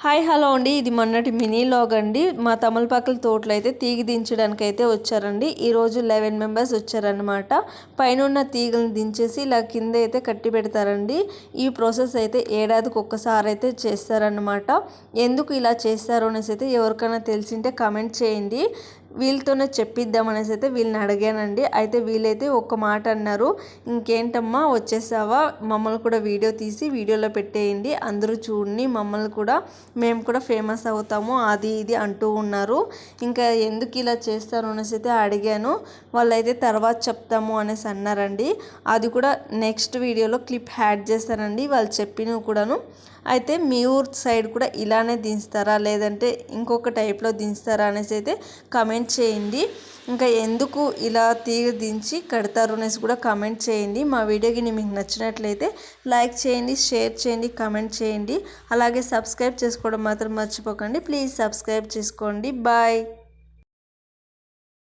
Hi hello అండి, ఇది మొన్నటి మినీ లాగ్ అండి. మా తమలపాకుల తోటలో అయితే తీగ దించడానికి అయితే వచ్చారండి. ఈరోజు 11 మెంబర్స్ వచ్చారనమాట. పైన ఉన్న తీగలను దించేసి ఇలా కింద అయితే కట్టి పెడతారండి. ఈ ప్రాసెస్ అయితే ఏడాదికి ఒక్కసారి అయితే చేస్తారనమాట. ఎందుకు ఇలా చేస్తారు అనేసి అయితే ఎవరికైనా తెలిసింటే కామెంట్ చేయండి. వీళ్ళతోనే చెప్పిద్దాం అనేసి అయితే వీళ్ళని అడిగానండి. అయితే వీళ్ళైతే ఒక మాట అన్నారు, ఇంకేంటమ్మా వచ్చేసావా, మమ్మల్ని కూడా వీడియో తీసి వీడియోలో పెట్టేయండి, అందరూ చూడండి, మమ్మల్ని కూడా మేము కూడా ఫేమస్ అవుతాము అది ఇది అంటూ ఉన్నారు. ఇంకా ఎందుకు ఇలా చేస్తారు అనేసి అయితే అడిగాను. వాళ్ళైతే తర్వాత చెప్తాము అనేసి అన్నారండి. అది కూడా నెక్స్ట్ వీడియోలో క్లిప్ యాడ్ చేస్తానండి వాళ్ళు చెప్పినవి కూడాను. అయితే మీ ఊరు సైడ్ కూడా ఇలానే దించుతారా లేదంటే ఇంకొక టైప్లో దించుతారా అనేసి అయితే కామెంట్ చేయండి. ఇంకా ఎందుకు ఇలా తీగ దించి కడతారు అనేసి కూడా కామెంట్ చేయండి. మా వీడియోకి మీకు నచ్చినట్లయితే లైక్ చేయండి, షేర్ చేయండి, కామెంట్ చేయండి. అలాగే సబ్స్క్రైబ్ చేసుకోవడం మాత్రం మర్చిపోకండి. ప్లీజ్ సబ్స్క్రైబ్ చేసుకోండి. బాయ్.